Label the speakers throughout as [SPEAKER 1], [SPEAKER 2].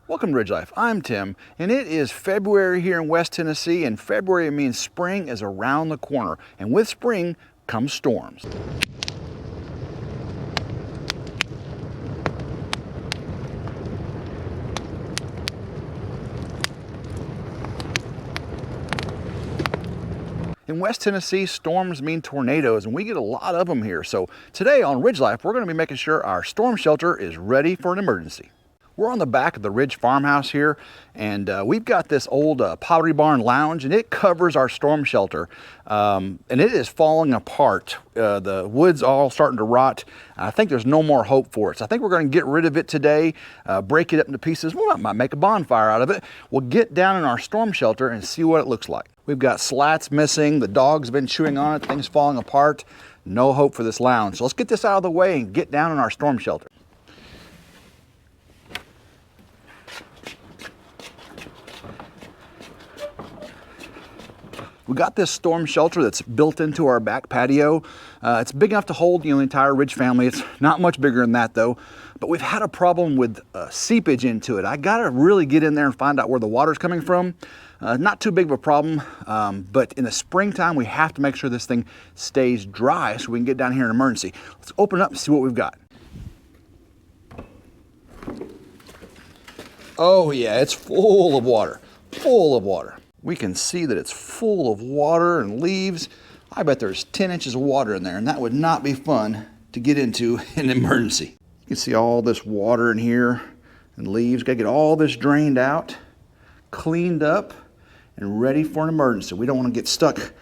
[SPEAKER 1] Welcome to Ridge Life. I'm Tim, and it is February here in West Tennessee, and February means spring is around the corner, and with spring comes storms. In West Tennessee, storms mean tornadoes, and we get a lot of them here. So today on Ridge Life, we're going to be making sure our storm shelter is ready for an emergency. We're on the back of the Ridge farmhouse here, and we've got this old Pottery Barn lounge, and it covers our storm shelter, and it is falling apart. The wood's all starting to rot. I think there's no more hope for it. So I think we're going to get rid of it today, break it up into pieces. We might make a bonfire out of it. We'll get down in our storm shelter and see what it looks like. We've got slats missing. The dog's been chewing on it. Things falling apart. No hope for this lounge. So let's get this out of the way and get down in our storm shelter. We got this storm shelter that's built into our back patio. It's big enough to hold the entire Ridge family. It's not much bigger than that though, but we've had a problem with seepage into it. I gotta really get in there and find out where the water's coming from. Not too big of a problem, but in the springtime, we have to make sure this thing stays dry so we can get down here in an emergency. Let's open it up and see what we've got. Oh yeah, it's full of water, full of water. We can see that it's full of water and leaves. I bet there's 10 inches of water in there, and that would not be fun to get into in an emergency. You can see all this water in here and leaves. Gotta get all this drained out, cleaned up, and ready for an emergency. We don't want to get stuck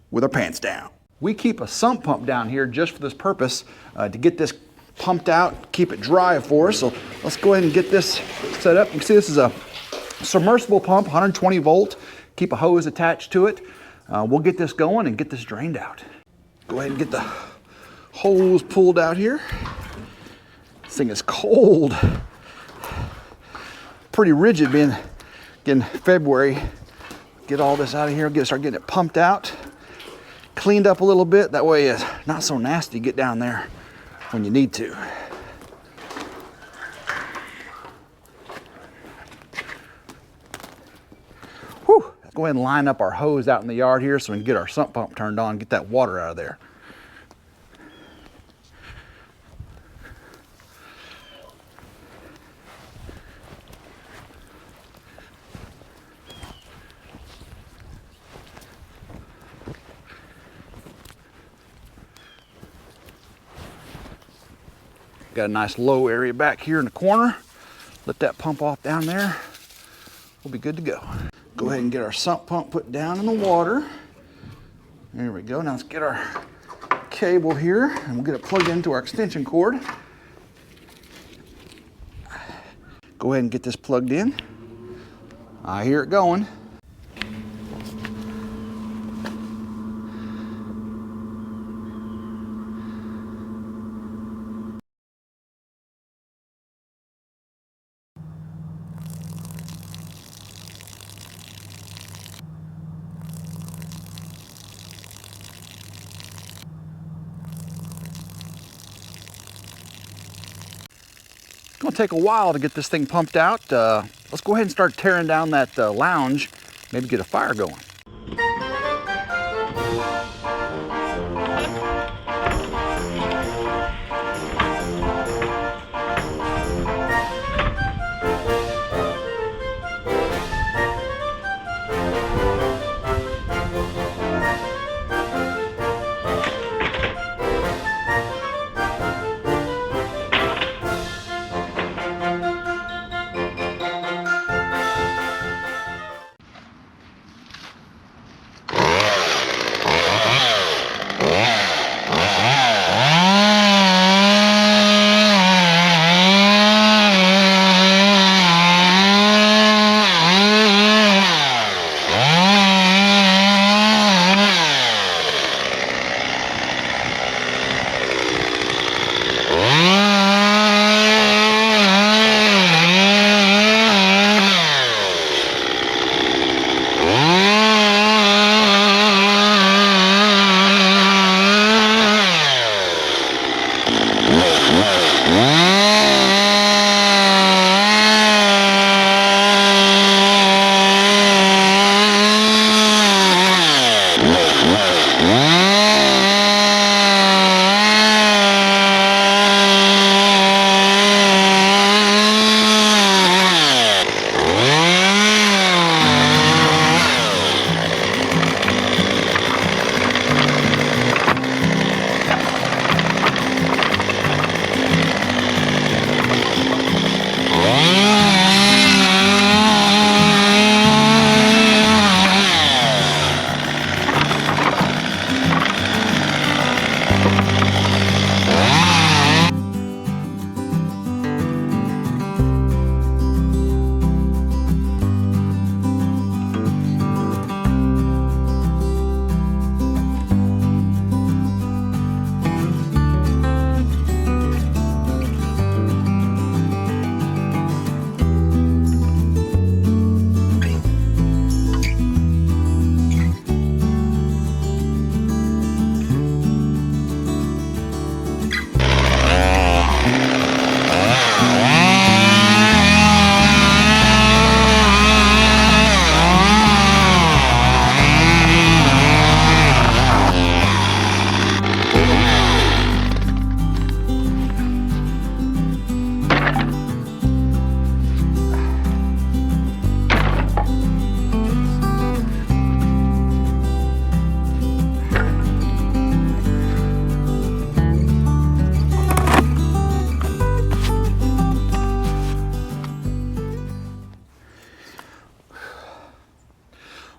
[SPEAKER 1] with our pants down. We keep a sump pump down here just for this purpose, to get this pumped out, keep it dry for us. So let's go ahead and get this set up. You can see this is a submersible pump, 120 volt. Keep a hose attached to it. We'll get this going and get this drained out. Go ahead and get the hose pulled out here. This thing is cold. Pretty rigid being in February. Get all this out of here, start getting it pumped out, cleaned up a little bit. That way it's not so nasty. Get down there when you need to. Whew. Let's go ahead and line up our hose out in the yard here so we can get our sump pump turned on and get that water out of there. Got a nice low area back here in the corner. Let that pump off down there. We'll be good to go. Go ahead and get our sump pump put down in the water. There we go. Now let's get our cable here and we'll get it plugged into our extension cord. Go ahead and get this plugged in. I hear it going. It's gonna take a while to get this thing pumped out. Let's go ahead and start tearing down that lounge, maybe get a fire going.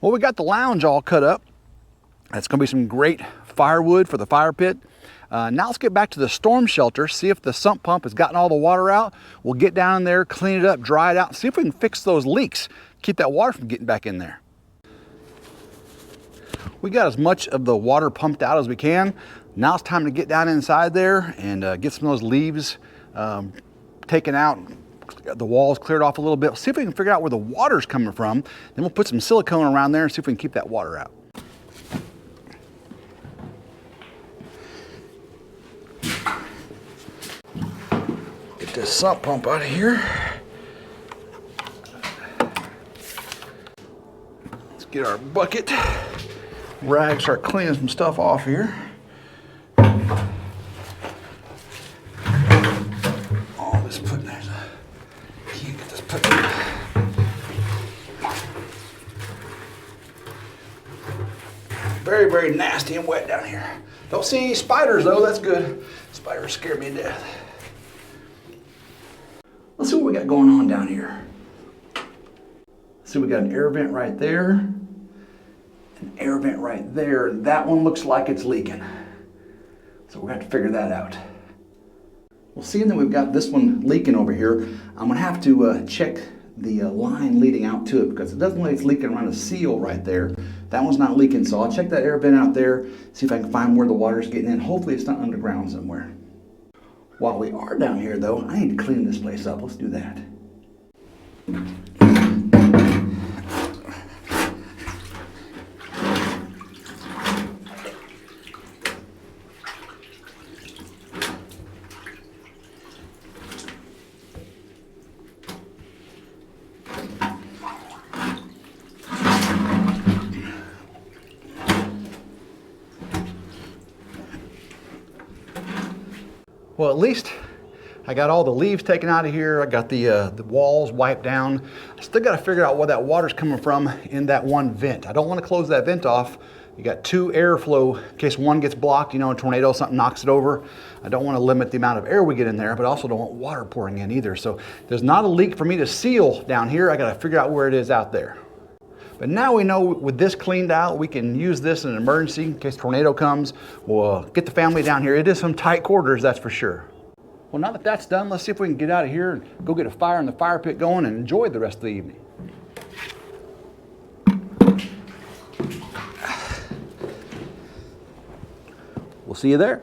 [SPEAKER 1] Well, we got the lounge all cut up. That's going to be some great firewood for the fire pit. Now let's get back to the storm shelter, see if the sump pump has gotten all the water out. We'll get down there, clean it up, dry it out, see if we can fix those leaks, keep that water from getting back in there. We got as much of the water pumped out as we can. Now it's time to get down inside there and get some of those leaves taken out, the walls cleared off a little bit. See if we can figure out where the water's coming from. Then we'll put some silicone around there and see if we can keep that water out. Get this sump pump out of here. Let's get our bucket. Rag, start cleaning some stuff off here. All this put in there. Can't get this put in there. Very, very nasty and wet down here. Don't see any spiders though, that's good. Spiders scare me to death. Let's see what we got going on down here. See, we got an air vent right there. An air vent right there. That one looks like it's leaking. So we're going to have to figure that out. Well, seeing that we've got this one leaking over here, I'm going to have to check the line leading out to it because it doesn't look like it's leaking around a seal right there. That one's not leaking, so I'll check that air vent out there, see if I can find where the water's getting in. Hopefully it's not underground somewhere. While we are down here though, I need to clean this place up. Let's do that. Well, at least I got all the leaves taken out of here. I got the walls wiped down. I still got to figure out where that water's coming from in that one vent. I don't want to close that vent off. You got two airflow in case one gets blocked, you know, a tornado, something knocks it over. I don't want to limit the amount of air we get in there, but I also don't want water pouring in either. So there's not a leak for me to seal down here. I got to figure out where it is out there. But now we know with this cleaned out, we can use this in an emergency in case a tornado comes. We'll get the family down here. It is some tight quarters, that's for sure. Well, now that that's done, let's see if we can get out of here and go get a fire in the fire pit going and enjoy the rest of the evening. We'll see you there.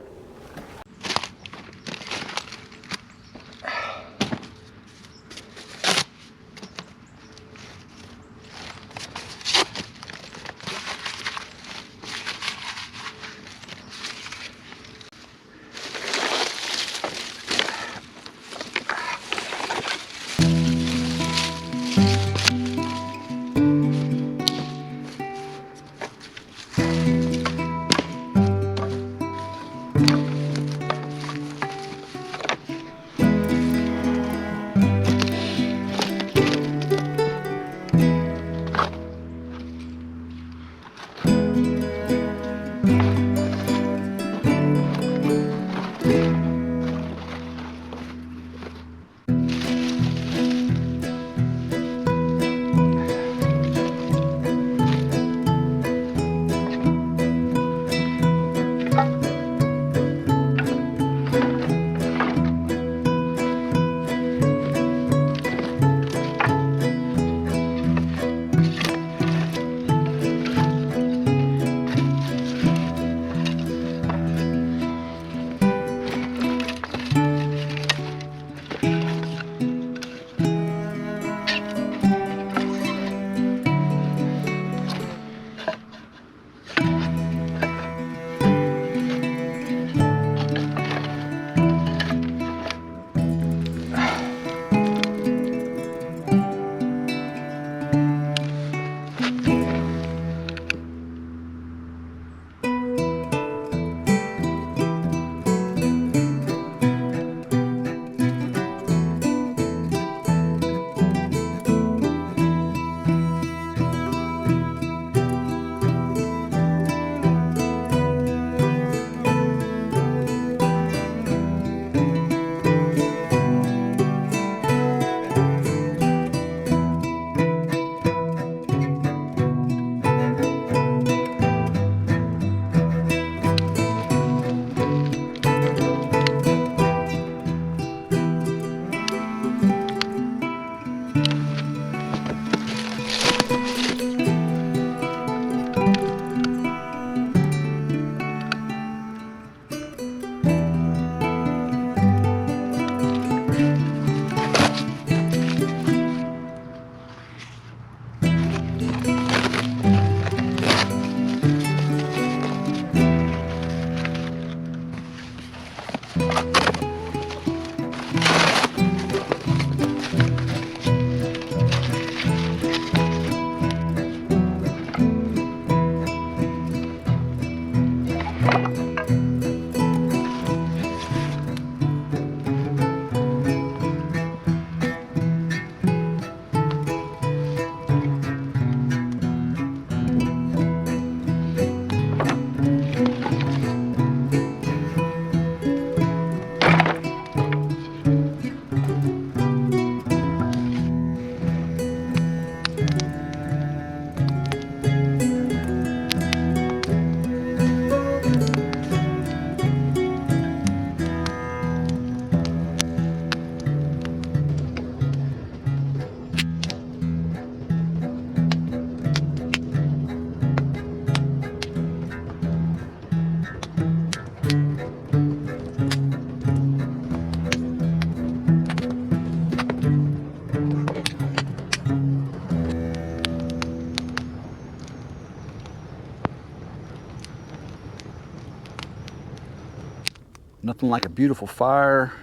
[SPEAKER 1] Nothing like a beautiful fire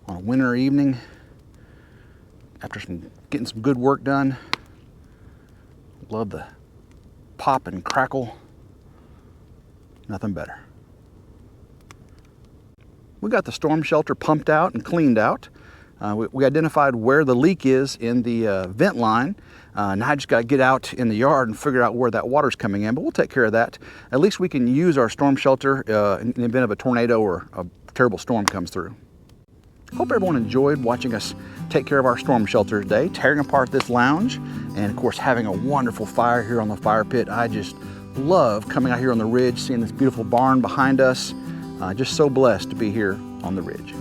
[SPEAKER 1] on a winter evening after getting some good work done. Love the pop and crackle. Nothing better. We got the storm shelter pumped out and cleaned out. We identified where the leak is in the vent line. Now I just got to get out in the yard and figure out where that water's coming in, but we'll take care of that. At least we can use our storm shelter in the event of a tornado or a terrible storm comes through. Hope everyone enjoyed watching us take care of our storm shelter today, tearing apart this lounge, and of course having a wonderful fire here on the fire pit. I just love coming out here on the ridge, seeing this beautiful barn behind us. Just so blessed to be here on the ridge.